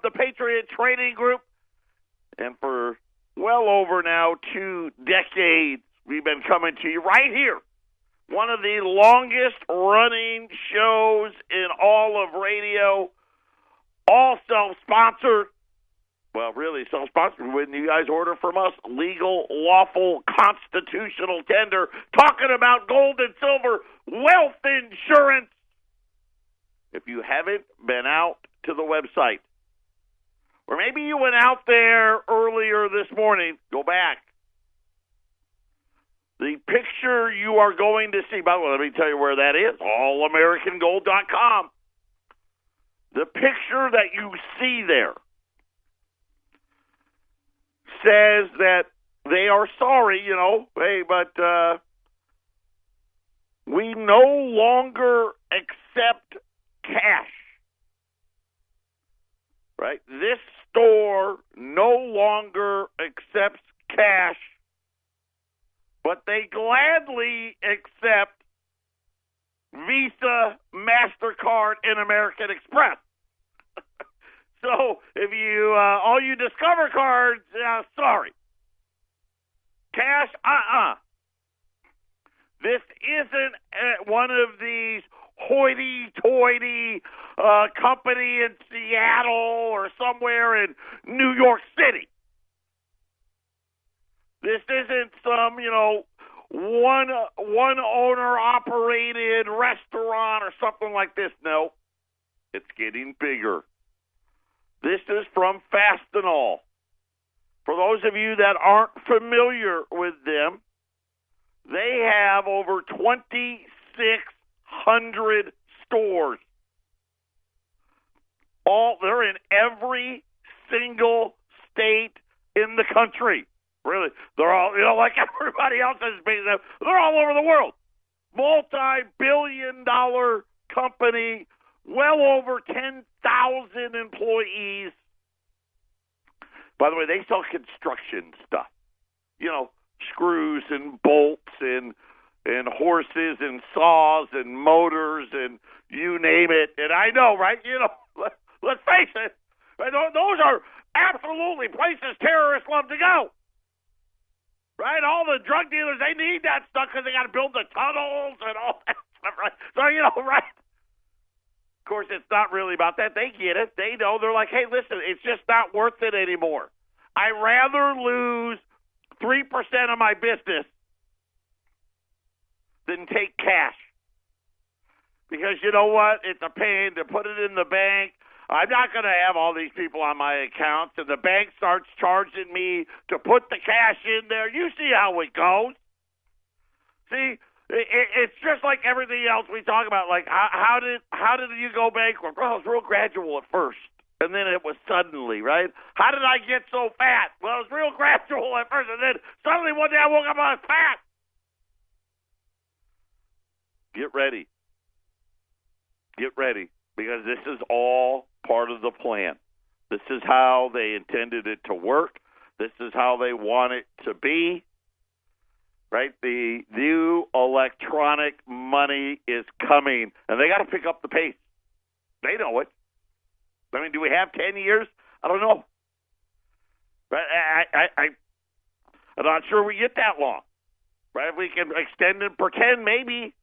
the Patriot Training Group. And for well over now 2 decades, we've been coming to you right here. One of the longest running shows in all of radio, all self-sponsored. Well, really self-sponsored when you guys order from us. Legal, lawful, constitutional tender. Talking about gold and silver, wealth insurance. If you haven't been out to the website, or maybe you went out there earlier this morning, go back. The picture you are going to see, by the way, let me tell you where that is, allamericangold.com. The picture that you see there says that they are sorry, hey, but we no longer accept cash. Right? This store no longer accepts cash, but they gladly accept Visa, MasterCard, and American Express. So if you, all you Discover cards, sorry. Cash, This isn't one of these hoity-toity company in Seattle or somewhere in New York City. This isn't some, one owner-operated restaurant or something like this. No, it's getting bigger. This is from Fastenal. For those of you that aren't familiar with them, they have over 2,600 stores. They're in every single state in the country. Really, they're all, like everybody else's business, they're all over the world. Multi-billion-dollar company, well over 10,000 employees. By the way, they sell construction stuff. Screws and bolts and horses and saws and motors and you name it. And I know, right? Let's face it. Those are absolutely places terrorists love to go. Right? All the drug dealers, they need that stuff because they got to build the tunnels and all that stuff, right? So, right? Of course, it's not really about that. They get it. They know. They're like, hey, listen, it's just not worth it anymore. I'd rather lose 3% of my business than take cash. Because you know what? It's a pain to put it in the bank. I'm not going to have all these people on my accounts, and the bank starts charging me to put the cash in there. You see how it goes. See, it's just like everything else we talk about. Like, how did you go bankrupt? Well, it was real gradual at first, and then it was suddenly, right? How did I get so fat? Well, it was real gradual at first, and then suddenly one day I woke up and I was fat. Get ready. Get ready, because this is all part of the plan. This is how they intended it to work. This is how they want it to be. Right? The new electronic money is coming, and they got to pick up the pace. They know it. I mean, do we have 10 years? I don't know. But I'm not sure we get that long. Right? If we can extend and pretend, maybe.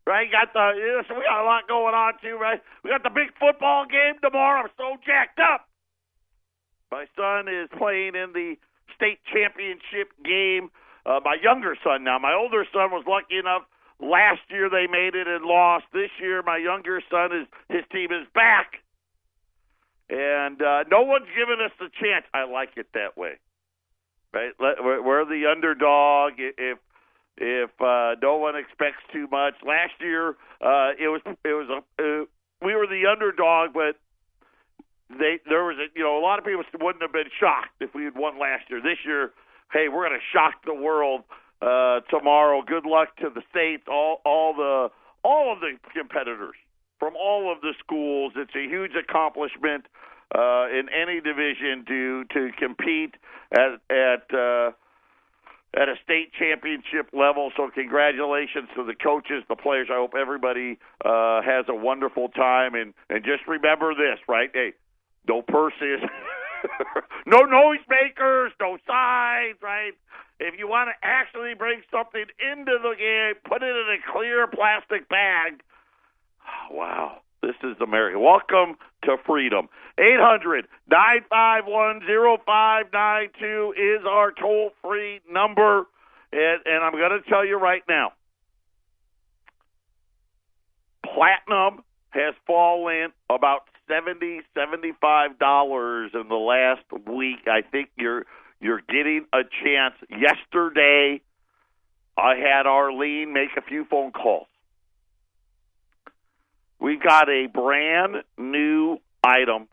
Right? So we got a lot going on, too, right? We got the big football game tomorrow. I'm so jacked up. My son is playing in the state championship game. My younger son now. My older son was lucky enough. Last year they made it and lost. This year my younger son, his team is back. And no one's given us the chance. I like it that way. Right? We're the underdog. If no one expects too much. Last year, we were the underdog, but there was a lot of people wouldn't have been shocked if we had won last year. This year, hey, we're going to shock the world tomorrow. Good luck to the states, all of the competitors from all of the schools. It's a huge accomplishment in any division to compete at a state championship level. So congratulations to the coaches, the players. I hope everybody has a wonderful time. And just remember this, right? Hey, no purses, no noisemakers, no signs, right? If you want to actually bring something into the game, put it in a clear plastic bag. Oh, wow, this is America. Welcome to freedom. 800-951-0592 is our toll-free number. And I'm going to tell you right now, Platnum has fallen about $70, $75 in the last week. I think you're getting a chance. Yesterday, I had Arlene make a few phone calls. We've got a brand new item.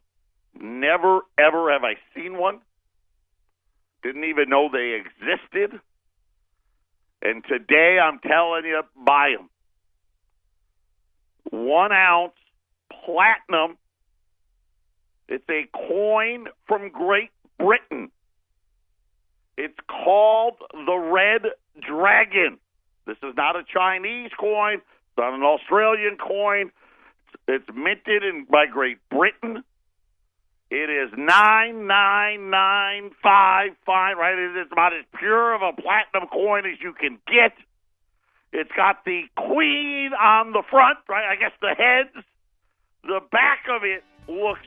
Never, ever have I seen one. Didn't even know they existed. And today, I'm telling you, buy them. 1 ounce Platinum. It's a coin from Great Britain. It's called the Red Dragon. This is not a Chinese coin. It's not an Australian coin. It's minted by Great Britain. It is 99955, right? It's about as pure of a platinum coin as you can get. It's got the queen on the front, right? I guess the heads. The back of it looks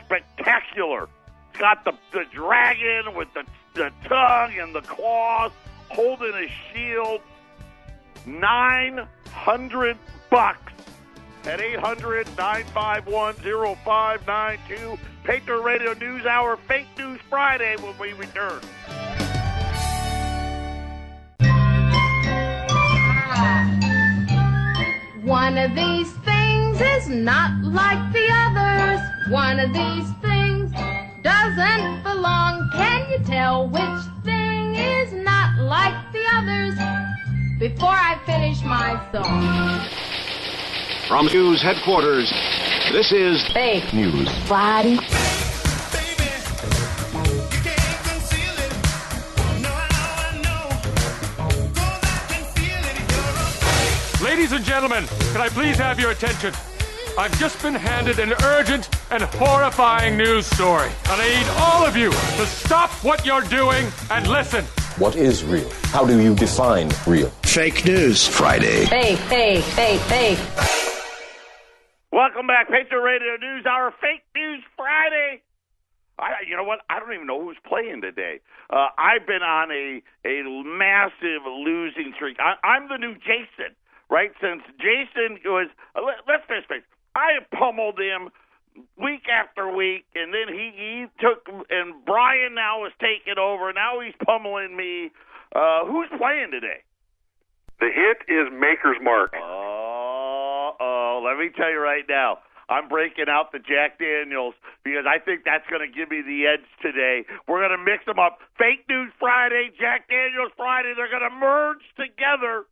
spectacular. It's got the dragon with the tongue and the claws holding a shield. $900 at 800-951-0592. Patriot Radio News Hour, Fake News Friday when we return. One of these things is not like the others. One of these things doesn't belong. Can you tell which thing is not like the others? Before I finish my song. From News Headquarters, this is Fake News Friday. Ladies and gentlemen, can I please have your attention? I've just been handed an urgent and horrifying news story. And I need all of you to stop what you're doing and listen. What is real? How do you define real? Fake News Friday. Fake. Welcome back, Patriot Radio News Hour, Fake News Friday. You know what? I don't even know who's playing today. I've been on a massive losing streak. I'm the new Jason, right? Since Jason was, let's face it, I have pummeled him week after week, and then he took, and Brian now is taking over. Now he's pummeling me. Who's playing today? The hit is Maker's Mark. Let me tell you right now, I'm breaking out the Jack Daniels because I think that's going to give me the edge today. We're going to mix them up. Fake News Friday, Jack Daniels Friday. They're going to merge together.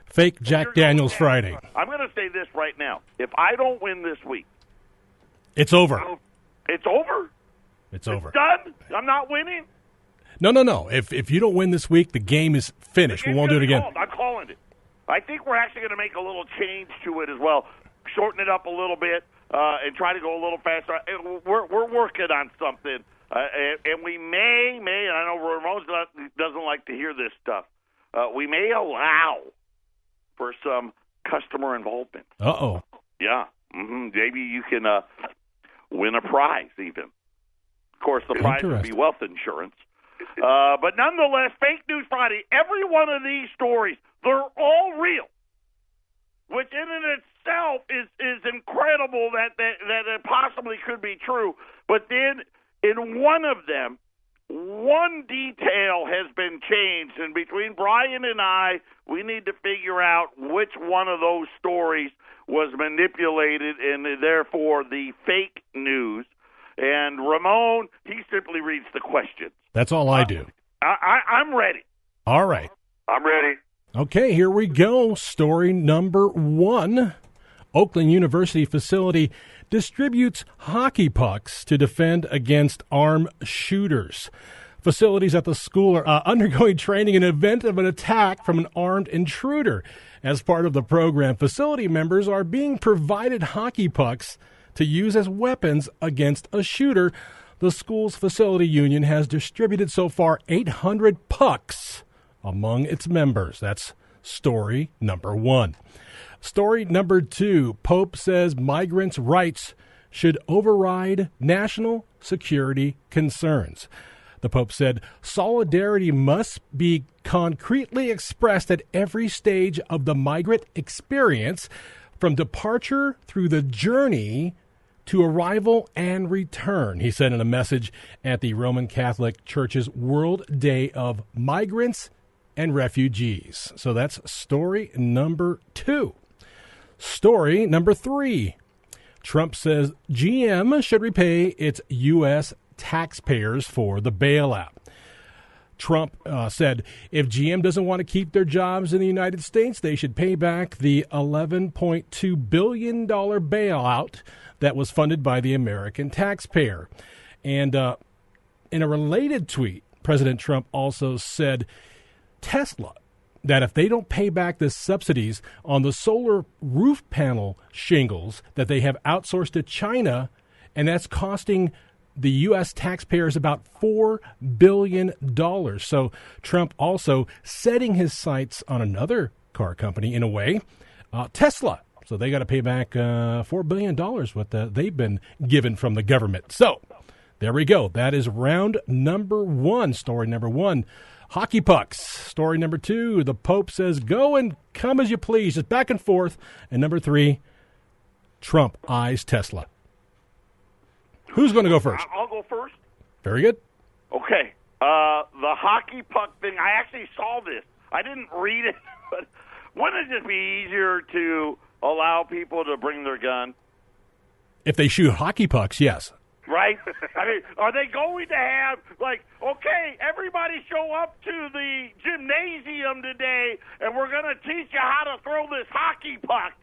Fake Jack Daniels Friday. I'm going to say this right now. If I don't win this week, it's over. It's over? It's over. Done? I'm not winning? No. If you don't win this week, the game is finished. We won't do it again. I'm calling it. I think we're actually going to make a little change to it as well. Shorten it up a little bit and try to go a little faster. We're working on something. And we may, and I know Ramon doesn't like to hear this stuff, we may allow for some customer involvement. Uh-oh. Yeah. Mm-hmm. Maybe you can win a prize even. Of course, the prize would be wealth insurance. But nonetheless, Fake News Friday, every one of these stories, they're all real, which in and itself is incredible that it possibly could be true. But then in one of them, one detail has been changed, and between Brian and I, we need to figure out which one of those stories was manipulated and therefore the fake news. And Ramon, he simply reads the questions. That's all I do. I'm ready. All right. I'm ready. Okay, here we go. Story number 1. Oakland University facility distributes hockey pucks to defend against armed shooters. Facilities at the school are undergoing training in the event of an attack from an armed intruder. As part of the program, facility members are being provided hockey pucks to use as weapons against a shooter. The school's facility union has distributed so far 800 pucks among its members. That's story number 1. Story number 2, Pope says migrants' rights should override national security concerns. The Pope said solidarity must be concretely expressed at every stage of the migrant experience, from departure through the journey to arrival and return, he said in a message at the Roman Catholic Church's World Day of Migrants and Refugees. So that's story number 2. Story number 3. Trump says GM should repay its U.S. taxpayers for the bailout. Trump said if GM doesn't want to keep their jobs in the United States, they should pay back the $11.2 billion bailout that was funded by the American taxpayer. And in a related tweet, President Trump also said Tesla, that if they don't pay back the subsidies on the solar roof panel shingles that they have outsourced to China, and that's costing the U.S. taxpayers about $4 billion. So Trump also setting his sights on another car company in a way, Tesla. So they got to pay back $4 billion what they've been given from the government. So there we go. That is round number 1, story number 1. Hockey pucks. Story number 2, the Pope says go and come as you please, just back and forth. And number 3, Trump eyes Tesla. Who's going to go first? I'll go first. Very good. Okay. The hockey puck thing, I actually saw this. I didn't read it, but wouldn't it just be easier to allow people to bring their gun? If they shoot hockey pucks, yes. Right? I mean, are they going to have, like, okay, everybody show up to the gymnasium today, and we're going to teach you how to throw this hockey puck,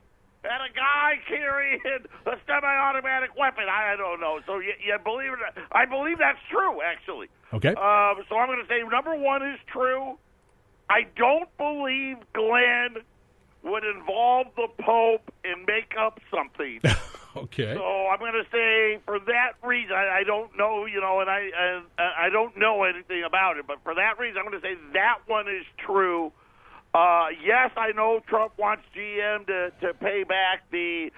and a guy carrying a semi-automatic weapon? I don't know. So you believe it? I believe that's true, actually. Okay. So I'm going to say number 1 is true. I don't believe Glenn would involve the Pope and make up something. Okay. So I'm going to say for that reason, I don't know, and I don't know anything about it, but for that reason, I'm going to say that one is true. Yes, I know Trump wants GM to pay back the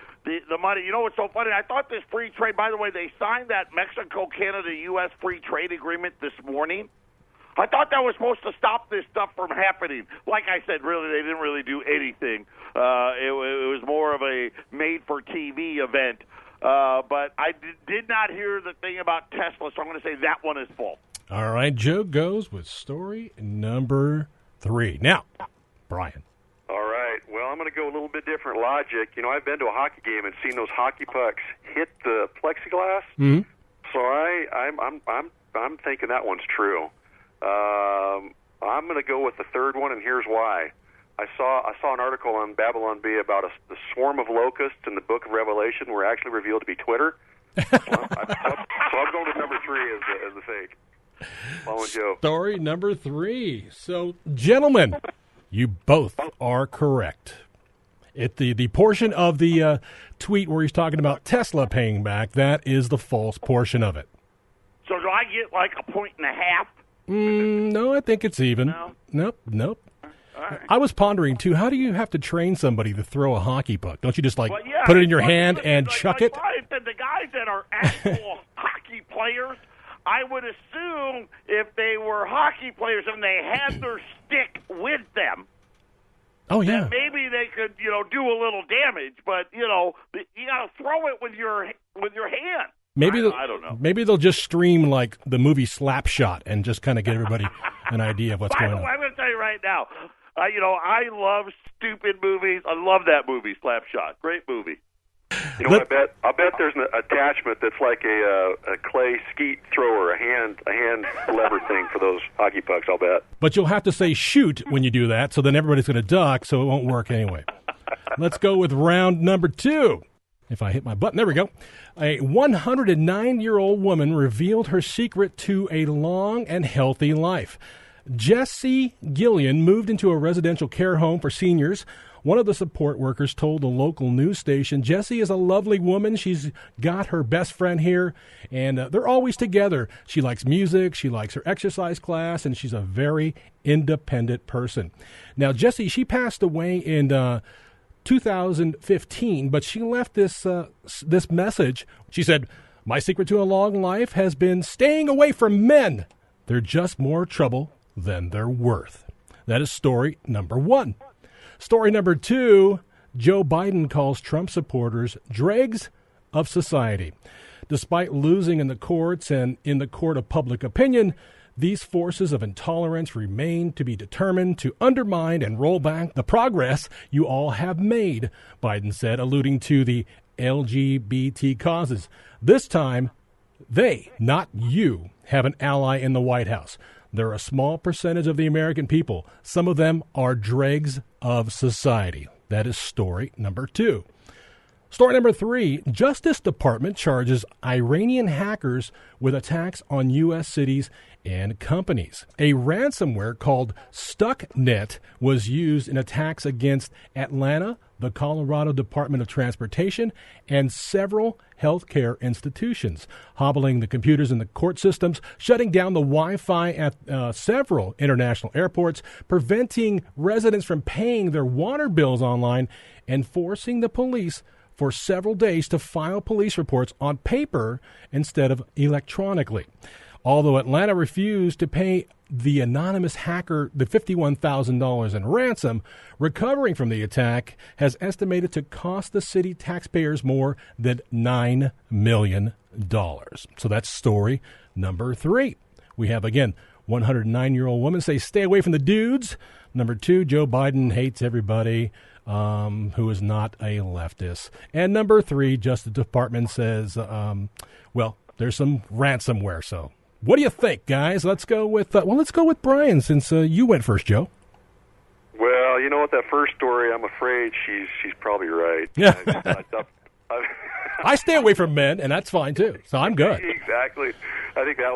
money. You know what's so funny? I thought this free trade, by the way, they signed that Mexico-Canada-U.S. free trade agreement this morning. I thought that was supposed to stop this stuff from happening. Like I said, really, they didn't really do anything. It was more of a made-for-TV event. But I did not hear the thing about Tesla, so I'm going to say that one is false. All right, Joe goes with story number 3. Now, Brian. All right. Well, I'm going to go a little bit different logic. You know, I've been to a hockey game and seen those hockey pucks hit the plexiglass. Mm-hmm. So I'm thinking that one's true. I'm going to go with the third one, and here's why. I saw an article on Babylon Bee about the swarm of locusts in the Book of Revelation were actually revealed to be Twitter. So I'm going with number 3 as the fake. Following Joe. Story number 3. So, gentlemen, you both are correct. The portion of the tweet where he's talking about Tesla paying back, that is the false portion of it. So do I get like a 1.5? No, I think it's even. No? Nope. Right. I was pondering, too, how do you have to train somebody to throw a hockey puck? Don't you just, put it in your hand and chuck it? The guys that are actual hockey players, I would assume if they were hockey players and they had their stick with them, oh yeah, then maybe they could, do a little damage. But, you got to throw it with your hand. Maybe I don't know. Maybe they'll just stream like the movie Slapshot and just kind of get everybody an idea of what's going on. I'm going to tell you right now, I love stupid movies. I love that movie, Slapshot. Great movie. You know, I bet there's an attachment that's like a clay skeet thrower, a hand lever thing for those hockey pucks. I'll bet. But you'll have to say shoot when you do that, so then everybody's going to duck, so it won't work anyway. Let's go with round number 2. If I hit my button, there we go. A 109-year-old woman revealed her secret to a long and healthy life. Jessie Gillian moved into a residential care home for seniors One of the support workers told the local news station, Jessie is a lovely woman. She's got her best friend here, and they're always together. She likes music, she likes her exercise class, and she's a very independent person. Now, Jessie, she passed away in 2015, but she left this message. She said, my secret to a long life has been staying away from men. They're just more trouble than they're worth. That is story number 1. Story number 2, Joe Biden calls Trump supporters dregs of society. Despite losing in the courts and in the court of public opinion, these forces of intolerance remain to be determined to undermine and roll back the progress you all have made, Biden said, alluding to the LGBT causes. This time, they, not you, have an ally in the White House. They're a small percentage of the American people. Some of them are dregs of society. That is story number 2. Story number 3, Justice Department charges Iranian hackers with attacks on U.S. cities and companies. A ransomware called StuckNet was used in attacks against Atlanta, the Colorado Department of Transportation, and several healthcare institutions, hobbling the computers in the court systems, shutting down the Wi-Fi at several international airports, preventing residents from paying their water bills online, and forcing the police for several days to file police reports on paper instead of electronically. Although Atlanta refused to pay the anonymous hacker the $51,000 in ransom, recovering from the attack has estimated to cost the city taxpayers more than $9 million. So that's story number 3. We have, again, 109-year-old woman says, stay away from the dudes. Number 2, Joe Biden hates everybody who is not a leftist. And number 3, Justice Department says, well, there's some ransomware. So what do you think, guys? Let's go with Brian, since you went first, Joe. Well, you know what, that first story, I'm afraid she's probably right. Yeah. I stay away from men, and that's fine too. So I'm good. Exactly. I think that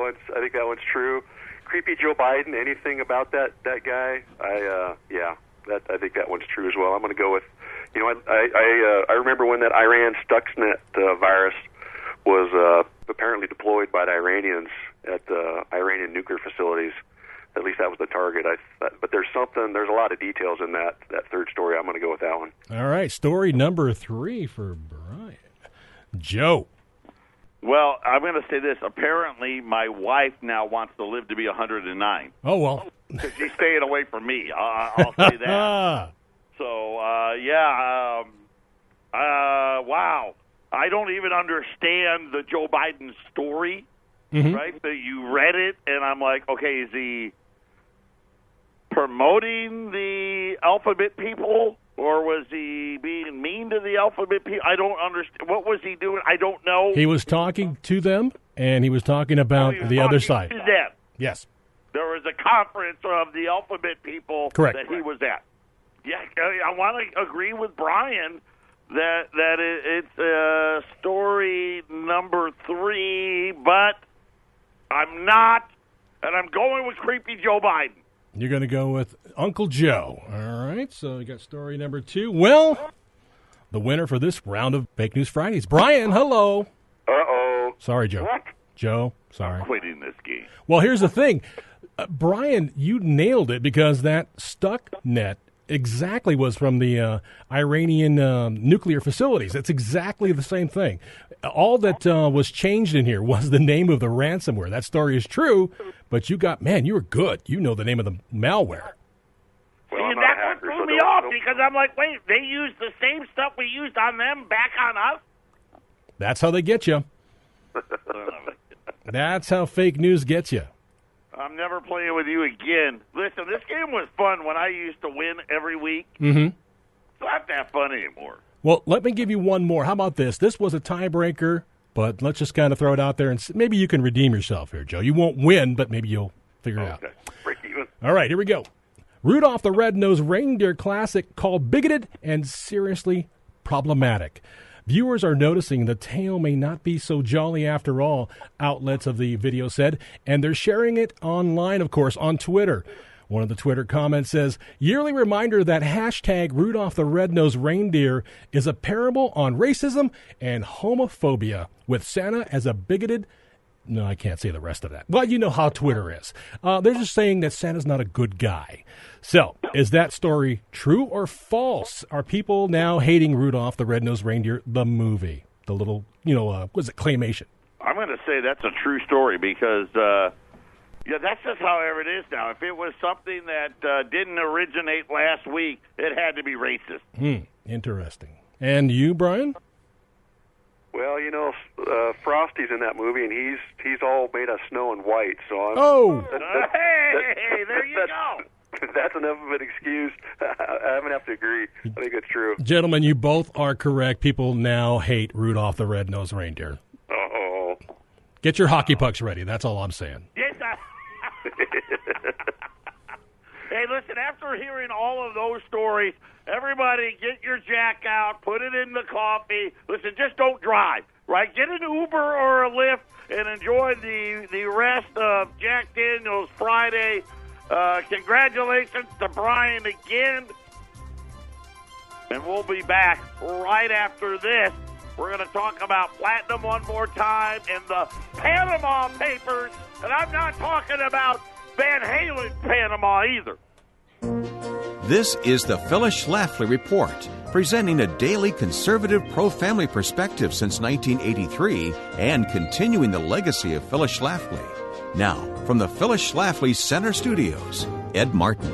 one's true. Creepy Joe Biden. Anything about that guy? I think that one's true as well. I'm going to go with, I remember when that Iran Stuxnet virus was apparently deployed by the Iranians at the Iranian nuclear facilities. At least that was the target. But there's a lot of details in that third story. I'm going to go with that one. All right, story number 3 for Brian. Joe. Well, I'm going to say this. Apparently, my wife now wants to live to be 109. Oh, well. Because she's staying away from me. I'll say that. So, wow. I don't even understand the Joe Biden story, right? So you read it, and I'm like, okay, is he promoting the alphabet people, or was he being mean to the alphabet people? I don't understand. What was he doing? I don't know. He was talking to them, and he was talking about the other side. To them. Yes. There was a conference of the alphabet people that he was at. Yeah, I want to agree with Brian that it's story number 3, but I'm not, and I'm going with creepy Joe Biden. You're going to go with Uncle Joe. All right, so you got story number 2. Well, the winner for this round of Fake News Fridays, Brian, hello. Uh-oh. Sorry, Joe. What? Joe, sorry. I'm quitting this game. Well, here's the thing. Brian, you nailed it, because that StuckNet exactly was from the Iranian nuclear facilities. It's exactly the same thing. All that was changed in here was the name of the ransomware. That story is true, but you were good. You know the name of the malware. Well, that threw me off, because I'm like, wait, they used the same stuff we used on them back on us? That's how they get you. That's how fake news gets you. I'm never playing with you again. Listen, this game was fun when I used to win every week. Mm-hmm. It's not that fun anymore. Well, let me give you one more. How about this? This was a tiebreaker, but let's just kind of throw it out there, and maybe you can redeem yourself here, Joe. You won't win, but maybe you'll figure it out. Break even. All right, here we go. Rudolph the Red-Nosed Reindeer classic called bigoted and seriously problematic. Viewers are noticing the tale may not be so jolly after all, outlets of the video said, and they're sharing it online, of course, on Twitter. One of the Twitter comments says, yearly reminder that hashtag Rudolph the Red-Nosed Reindeer is a parable on racism and homophobia, with Santa as a bigoted... No, I can't say the rest of that. Well, you know how Twitter is. They're just saying that Santa's not a good guy. So, is that story true or false? Are people now hating Rudolph the Red-Nosed Reindeer, the movie? The little, what is it, claymation? I'm going to say that's a true story because, that's just however it is now. If it was something that didn't originate last week, it had to be racist. Interesting. And you, Brian? Well, Frosty's in that movie, and he's all made of snow and white. So hey, there you go. That's enough of an excuse. I'm going to have to agree. I think it's true. Gentlemen, you both are correct. People now hate Rudolph the Red-Nosed Reindeer. Oh. Get your hockey pucks ready. That's all I'm saying. Hey, listen, after hearing all of those stories, everybody get your Jack out, put it in the coffee. Listen, just don't drive, right? Get an Uber or a Lyft and enjoy the rest of Jack Daniels Friday. Congratulations to Brian again. And we'll be back right after this. We're going to talk about Platnum one more time and the Panama Papers. And I'm not talking about Van Halen Panama either. This is the Phyllis Schlafly Report, presenting a daily conservative pro-family perspective since 1983 and continuing the legacy of Phyllis Schlafly. Now, from the Phyllis Schlafly Center Studios, Ed Martin.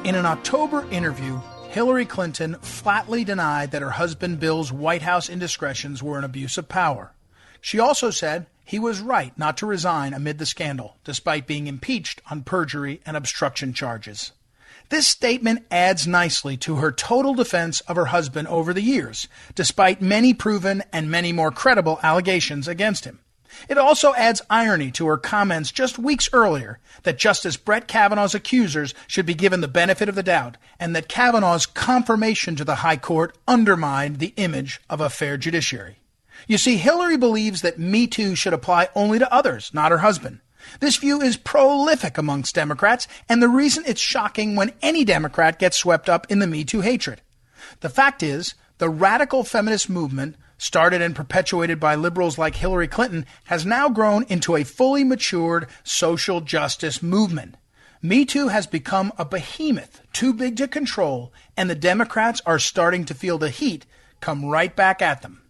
In an October interview, Hillary Clinton flatly denied that her husband Bill's White House indiscretions were an abuse of power. She also said he was right not to resign amid the scandal, despite being impeached on perjury and obstruction charges. This statement adds nicely to her total defense of her husband over the years, despite many proven and many more credible allegations against him. It also adds irony to her comments just weeks earlier that Justice Brett Kavanaugh's accusers should be given the benefit of the doubt and that Kavanaugh's confirmation to the High Court undermined the image of a fair judiciary. You see, Hillary believes that Me Too should apply only to others, not her husband. This view is prolific amongst Democrats, and the reason it's shocking when any Democrat gets swept up in the Me Too hatred. The fact is, the radical feminist movement, started and perpetuated by liberals like Hillary Clinton, has now grown into a fully matured social justice movement. Me Too has become a behemoth too big to control, and the Democrats are starting to feel the heat come right back at them.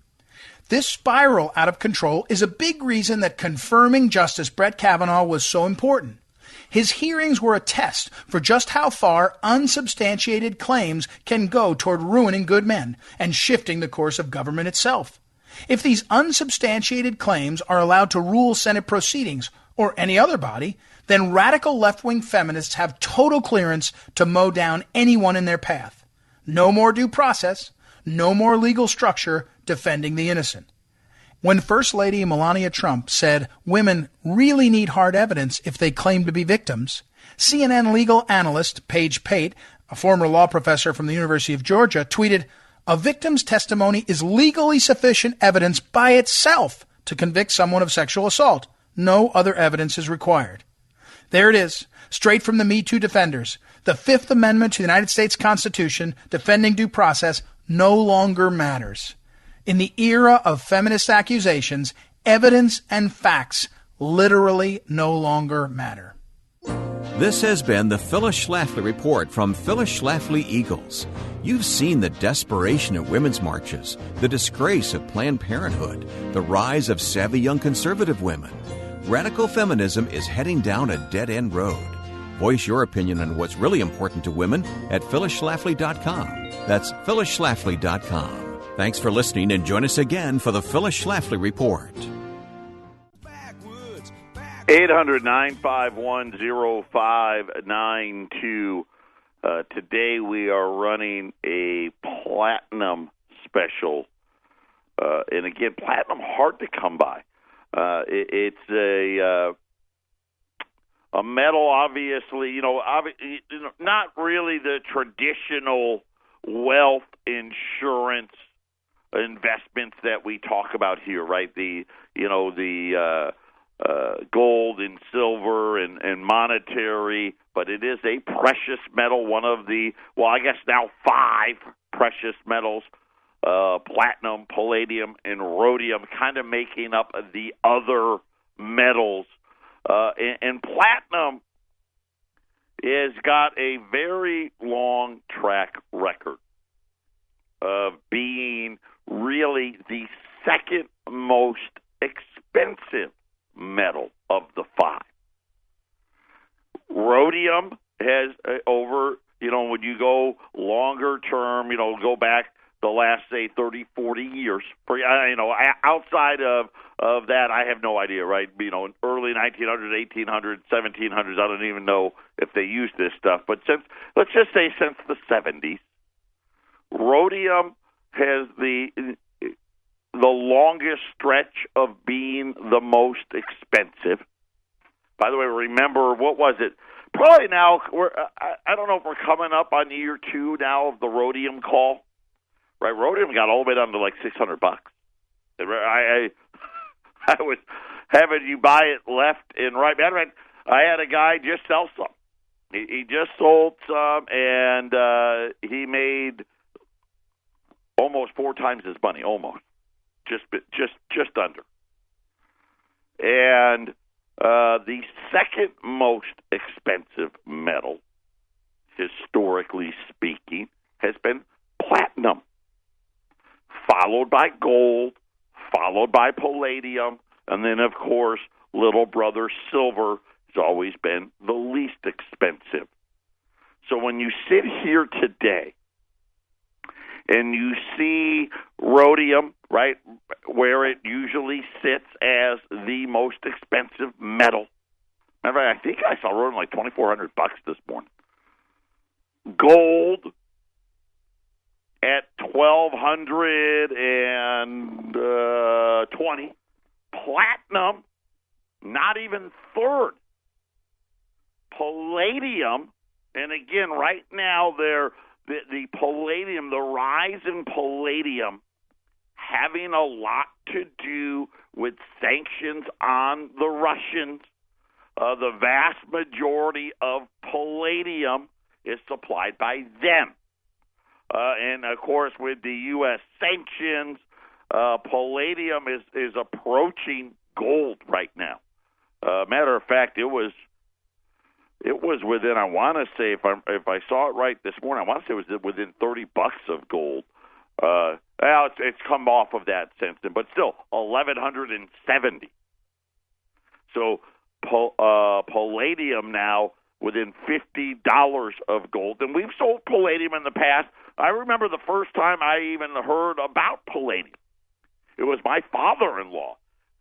This spiral out of control is a big reason that confirming Justice Brett Kavanaugh was so important. His hearings were a test for just how far unsubstantiated claims can go toward ruining good men and shifting the course of government itself. If these unsubstantiated claims are allowed to rule Senate proceedings or any other body, then radical left-wing feminists have total clearance to mow down anyone in their path. No more due process, no more legal structure defending the innocent. When First Lady Melania Trump said women really need hard evidence if they claim to be victims, CNN legal analyst Paige Pate, a former law professor from the University of Georgia, tweeted, "A victim's testimony is legally sufficient evidence by itself to convict someone of sexual assault. No other evidence is required." There it is, straight from the Me Too defenders. The Fifth Amendment to the United States Constitution, defending due process, no longer matters. In the era of feminist accusations, evidence and facts literally no longer matter. This has been the Phyllis Schlafly Report from Phyllis Schlafly Eagles. You've seen the desperation of women's marches, the disgrace of Planned Parenthood, the rise of savvy young conservative women. Radical feminism is heading down a dead-end road. Voice your opinion on what's really important to women at phyllisschlafly.com. That's phyllisschlafly.com. Thanks for listening, and join us again for the Phyllis Schlafly Report. 800-951-0592. Today we are running a Platinum special. And again, Platinum, hard to come by. It's a metal, obviously, not really the traditional wealth insurance investments that we talk about here, right? The gold and silver and monetary, but it is a precious metal, one of the, well, I guess now 5 precious metals, platinum, palladium, and rhodium, kind of making up the other metals. And platinum has got a very long track record of being really the second most expensive metal of the 5. Rhodium has over, when you go longer term, go back the last, say, 30, 40 years. Outside of that, I have no idea, right? Early 1900s, 1800s, 1700s, I don't even know if they used this stuff. But let's just say since the 70s, rhodium has the longest stretch of being the most expensive. By the way, remember, what was it? Probably now, I don't know if we're coming up on year 2 now of the rhodium call. Right, rhodium got all the way down to like $600. I was having you buy it left and right. I had a guy just sell some. He just sold some, and he made almost 4 times his money, almost, just under. And the second most expensive metal, historically speaking, has been platinum, followed by gold, followed by palladium, and then, of course, little brother silver has always been the least expensive. So when you sit here today and you see rhodium, right, where it usually sits as the most expensive metal. Remember, I think I saw rhodium like $2,400 this morning. Gold at $1,220. Platinum, not even third. Palladium, and again, right now, the palladium, the rise in palladium, having a lot to do with sanctions on the Russians. The vast majority of palladium is supplied by them. And, of course, with the U.S. sanctions, palladium is approaching gold right now. Matter of fact, it was within, I want to say, if I saw it right this morning, I want to say it was within $30 of gold. It's come off of that since then, but still, 1,170. So palladium now within $50 of gold. And we've sold palladium in the past. I remember the first time I even heard about palladium. It was my father-in-law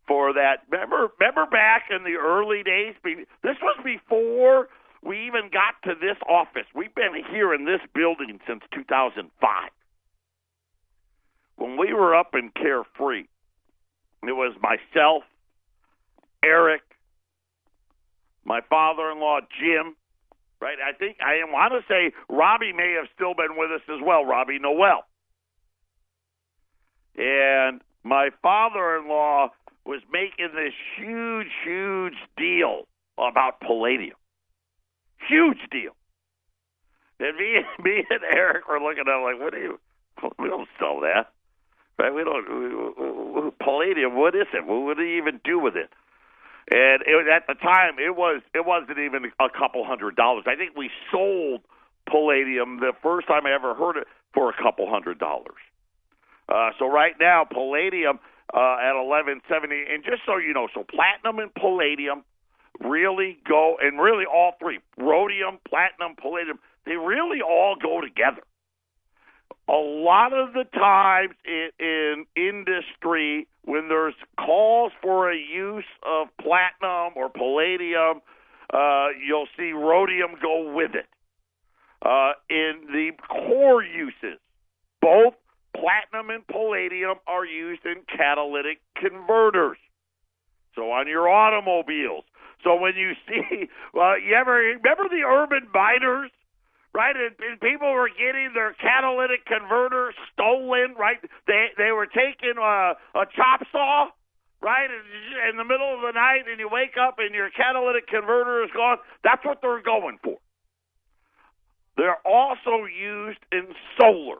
for that. Remember back in the early days? This was before we even got to this office. We've been here in this building since 2005. When we were up in Carefree, it was myself, Eric, my father-in-law, Jim, right? I want to say Robbie may have still been with us as well, Robbie Noel. And my father-in-law was making this huge, huge deal about palladium. Huge deal. And me and Eric were looking at him like, we don't sell that. Right? Palladium, what is it? What do you even do with it? And at the time, it wasn't even a couple $100. I think we sold palladium the first time I ever heard it for a couple $100. So right now, palladium at 1170, and just so you know, so platinum and palladium really go, and really all three, rhodium, platinum, palladium, they really all go together. A lot of the times in industry, when there's calls for a use of platinum or palladium, you'll see rhodium go with it. In the core uses, both platinum and palladium are used in catalytic converters. So on your automobiles. So when you see, you ever remember the urban miners? Right, and people were getting their catalytic converters stolen, right? They were taking a chop saw, right? In the middle of the night, and you wake up and your catalytic converter is gone. That's what they're going for. They're also used in solar.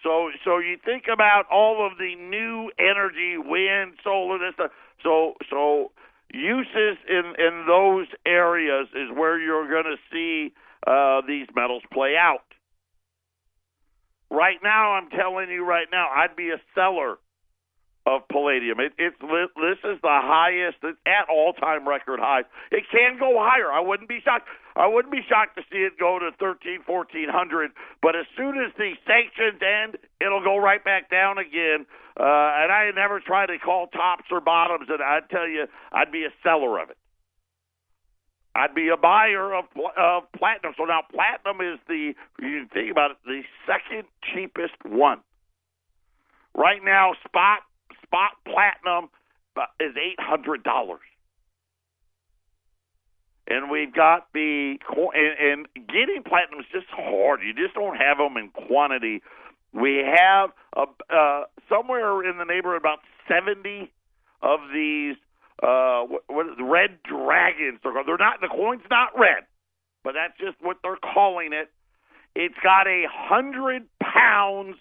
So you think about all of the new energy, wind, solar, this stuff. So uses in those areas is where you're going to see these metals play out. Right now, I'm telling you right now, I'd be a seller of palladium. This is the highest. It's at all-time record highs. It can go higher. I wouldn't be shocked. I wouldn't be shocked to see it go to 1,1400. But as soon as the sanctions end, it'll go right back down again. And I never try to call tops or bottoms, and I'd tell you, I'd be a seller of it. I'd be a buyer of platinum. So now platinum is you think about it, the second cheapest one. Right now, spot platinum is $800. And we've got and getting platinum is just hard. You just don't have them in quantity. We have somewhere in the neighborhood about 70 of these red dragons. They're not, the coin's not red, but that's just what they're calling it. It's got 100 pounds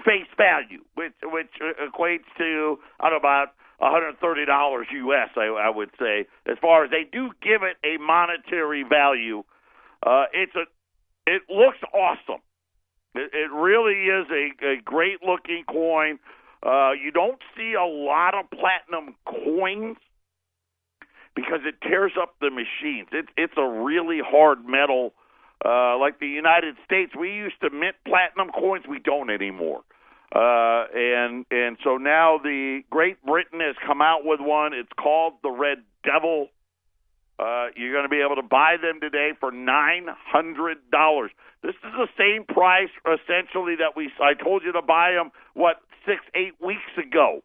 face value, which equates to, I don't know, about $130 US, I would say. As far as they do give it a monetary value, it looks awesome. It really is a great looking coin. You don't see a lot of platinum coins because it tears up the machines. It's a really hard metal. Like the United States, we used to mint platinum coins. We don't anymore. And so now the Great Britain has come out with one. It's called the Red Devil. You're going to be able to buy them today for $900. This is the same price, essentially, that I told you to buy them, 6-8 weeks ago.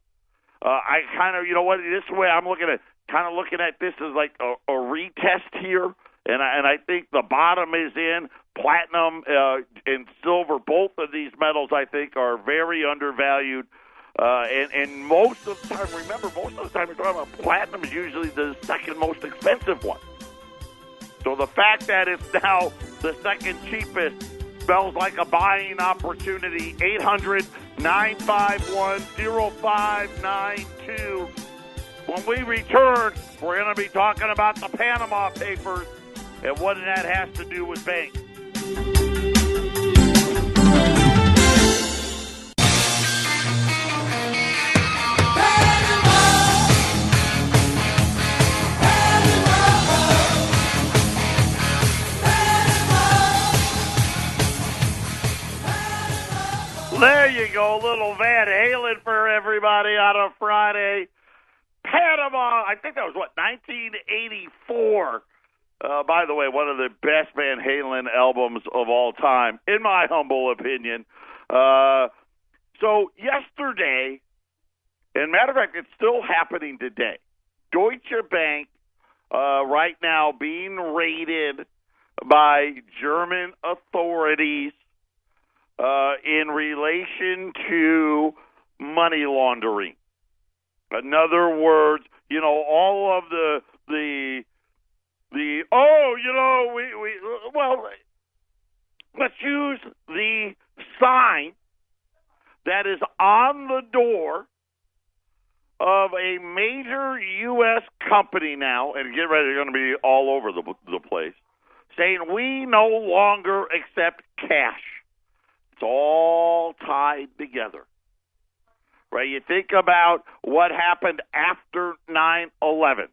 I kind of, this way I'm looking at this as like a retest here. And I think the bottom is in. Platinum and silver, both of these metals, I think, are very undervalued. And most of the time, remember, most of the time you're talking about platinum is usually the second most expensive one. So the fact that it's now the second cheapest smells like a buying opportunity. 800-951-0592. When we return, we're going to be talking about the Panama Papers and what that has to do with banks. There you go, little Van Halen for everybody on a Friday. Panama, I think that was, 1984. By the way, one of the best Van Halen albums of all time, in my humble opinion. So yesterday, and matter of fact, it's still happening today, Deutsche Bank right now being raided by German authorities in relation to money laundering. In other words, all of let's use the sign that is on the door of a major U.S. company now, and get ready, they're going to be all over the place, saying we no longer accept cash. It's all tied together. Right? You think about what happened after 9/11.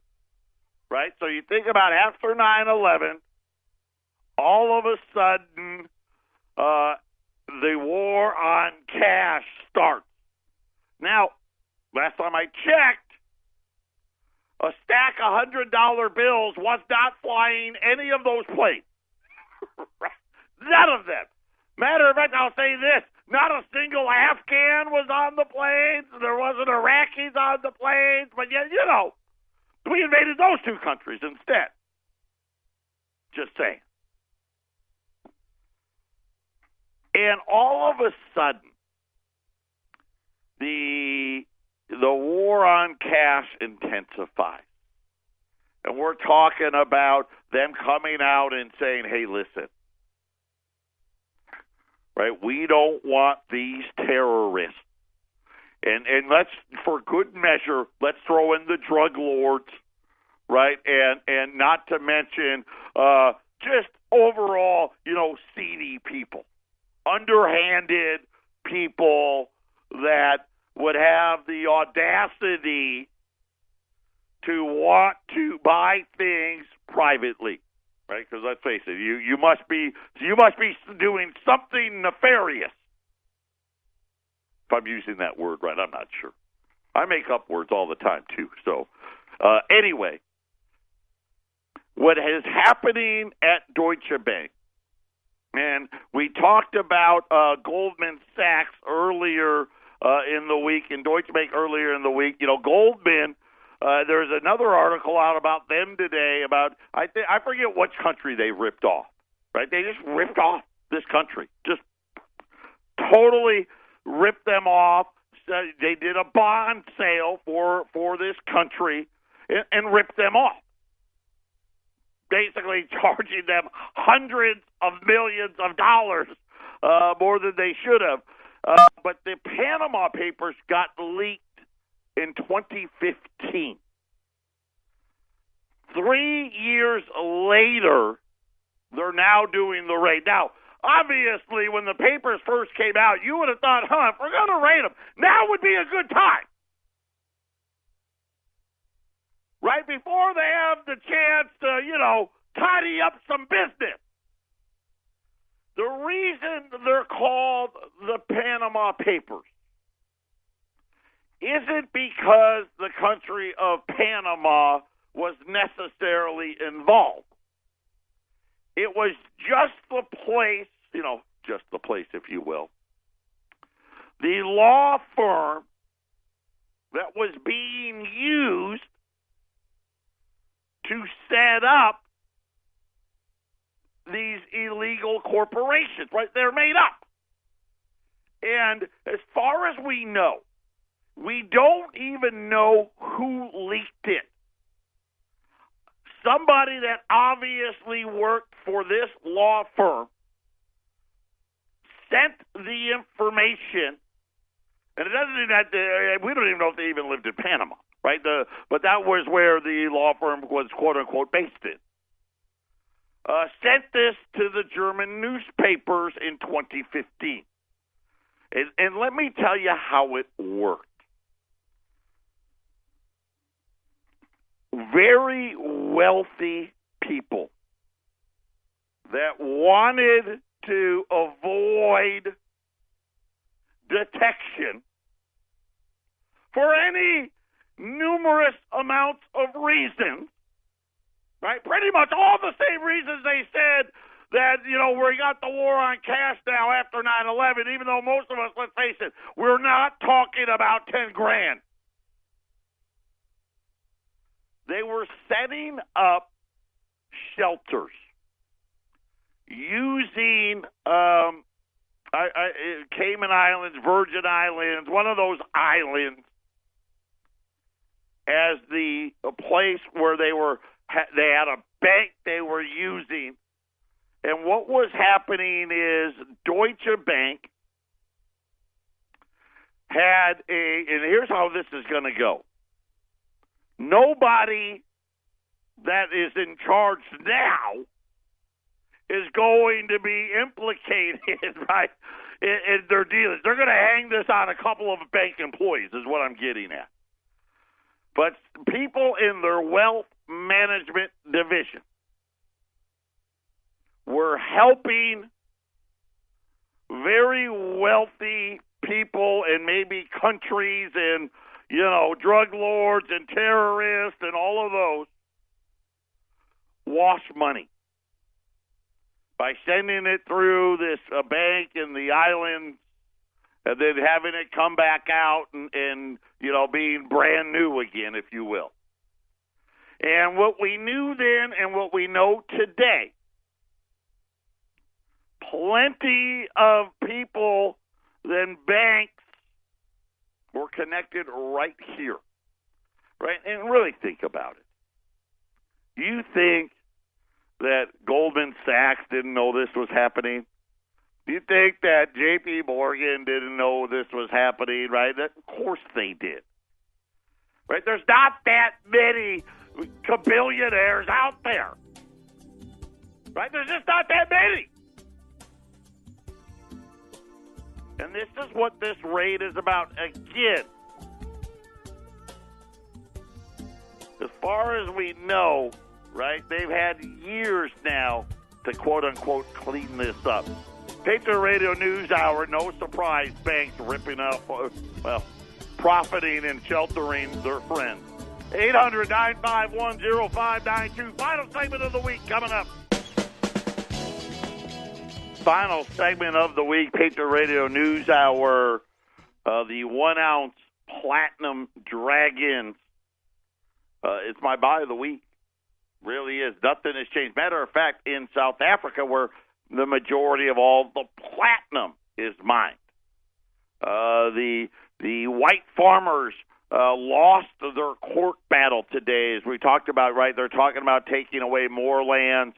Right? So you think about after 9/11, all of a sudden, the war on cash starts. Now, last time I checked, a stack of $100 bills was not flying any of those planes. None of them. Matter of fact, I'll say this. Not a single Afghan was on the planes. There wasn't Iraqis on the planes. But yet, we invaded those two countries instead. Just saying. And all of a sudden, the the war on cash intensifies. And we're talking about them coming out and saying, hey, listen, right, we don't want these terrorists. And let's, for good measure, let's throw in the drug lords, right, and not to mention just overall, seedy people, underhanded people that would have the audacity to want to buy things privately, right? Because let's face it, you must be doing something nefarious. If I'm using that word right, I'm not sure. I make up words all the time too. So anyway, what is happening at Deutsche Bank, and we talked about Goldman Sachs earlier in the week, and Deutsche Bank earlier in the week. Goldman. There's another article out about them today about I forget which country they ripped off. Right? They just ripped off this country. Just totally ripped them off. They did a bond sale for this country and ripped them off. Basically charging them hundreds of millions of dollars more than they should have. But the Panama Papers got leaked in 2015. 3 years later, they're now doing the raid. Now, obviously, when the papers first came out, you would have thought, if we're going to raid them, now would be a good time. Right before they have the chance to, tidy up some business. The reason they're called the Panama Papers isn't because the country of Panama was necessarily involved. It was just the place, if you will, the law firm that was being used to set up these illegal corporations, right? They're made up. And as far as we know, we don't even know who leaked it. Somebody that obviously worked for this law firm sent the information, and it doesn't mean that we don't even know if they even lived in Panama, right? But that was where the law firm was, quote unquote, based in. Sent this to the German newspapers in 2015. And let me tell you how it worked. Very wealthy people that wanted to avoid detection for any numerous amounts of reasons, right? Pretty much all the same reasons they said that, we got the war on cash now after 9/11, even though most of us, let's face it, we're not talking about 10 grand. They were setting up shelters using Cayman Islands, Virgin Islands, one of those islands, as the place where they had a bank they were using. And what was happening is Deutsche Bank had and here's how this is going to go. Nobody that is in charge now is going to be implicated, right, in their dealings. They're going to hang this on a couple of bank employees is what I'm getting at. But people in their wealth management division were helping very wealthy people in maybe countries and, drug lords and terrorists and all of those wash money by sending it through this bank in the islands and then having it come back out and being brand new again, if you will. And what we knew then and what we know today, plenty of people, then banks, We're connected right here, right? And really think about it. You think that Goldman Sachs didn't know this was happening? Do you think that J.P. Morgan didn't know this was happening, right? Of course they did. Right? There's not that many billionaires out there. Right? There's just not that many. And this is what this raid is about. Again, as far as we know, right, they've had years now to quote-unquote clean this up. Patriot Radio News Hour, no surprise, banks ripping up, profiting and sheltering their friends. 800-951-0592. Final segment of the week coming up. Final segment of the week, Patriot Radio News Hour. The 1-ounce Platinum Dragons. It's my buy of the week. Really is. Nothing has changed. Matter of fact, in South Africa, where the majority of all the platinum is mined, the white farmers lost their court battle today, as we talked about, right? They're talking about taking away more lands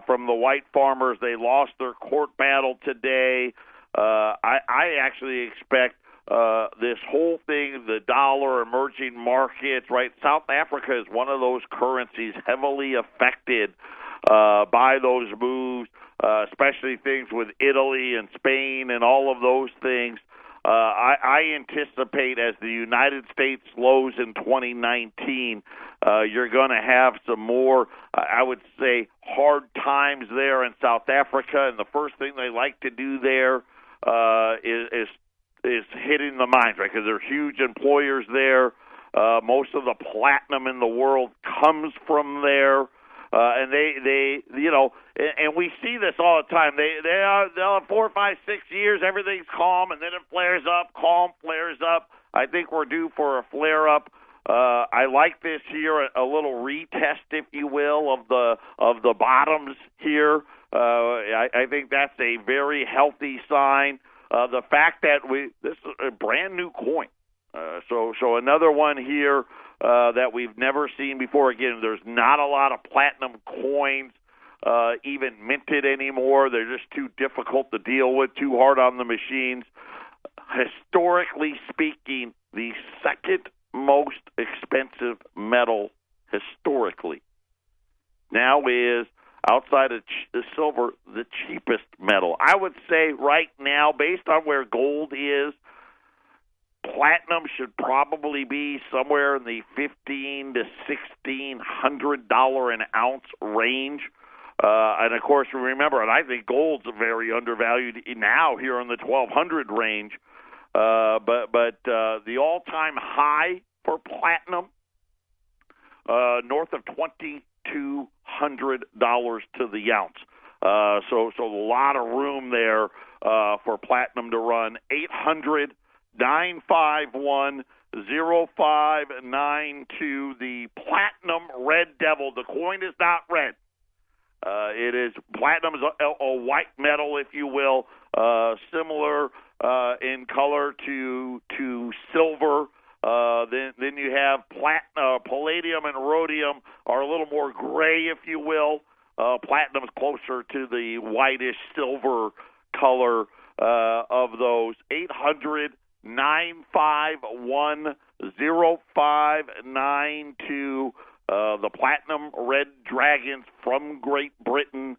from the white farmers. They lost their court battle today. I actually expect this whole thing, the dollar, emerging markets, right? South Africa is one of those currencies heavily affected by those moves, especially things with Italy and Spain and all of those things. I anticipate as the United States slows in 2019, you're going to have some more, I would say, hard times there in South Africa. And the first thing they like to do there is hitting the mines, right? Because they're huge employers there. Most of the platinum in the world comes from there. And they, you know, and we see this all the time. They'll have 4, 5, 6 years, everything's calm, and then it flares up, calm, flares up. I think we're due for a flare up. I like this here, a little retest, if you will, of the bottoms here. I think that's a very healthy sign. The fact that this is a brand new coin. So another one here that we've never seen before. Again, there's not a lot of platinum coins even minted anymore. They're just too difficult to deal with, too hard on the machines. Historically speaking, the second most expensive metal historically now is, outside of the silver, the cheapest metal. I would say right now, based on where gold is, platinum should probably be somewhere in the $1,500 to $1,600 an ounce range. And, of course, remember, and I think gold's very undervalued now here in the $1,200 range. But the all-time high for platinum, north of $2,200 to the ounce. So a lot of room there for platinum to run. 800-951-0592. The Platinum Red Devil. The coin is not red. It is platinum is a white metal, if you will, similar in color to silver. Then you have palladium and rhodium are a little more gray, if you will. Platinum is closer to the whitish silver color of those. 800-951-0592. The Platinum Red Dragons from Great Britain,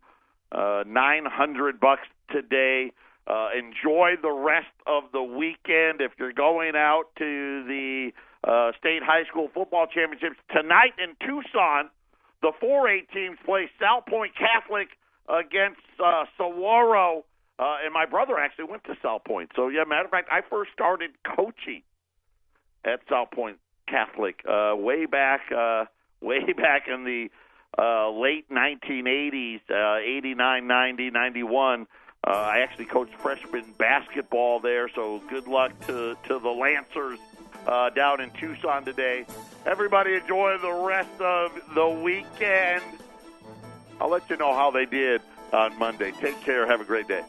$900 today. Enjoy the rest of the weekend. If you're going out to the state high school football championships tonight in Tucson, the 4A teams play South Point Catholic against Saguaro. And my brother actually went to South Point. So, yeah, matter of fact, I first started coaching at South Point Catholic way back in the late 1980s, 89, 90, 91. I actually coached freshman basketball there, so good luck to the Lancers down in Tucson today. Everybody enjoy the rest of the weekend. I'll let you know how they did on Monday. Take care. Have a great day.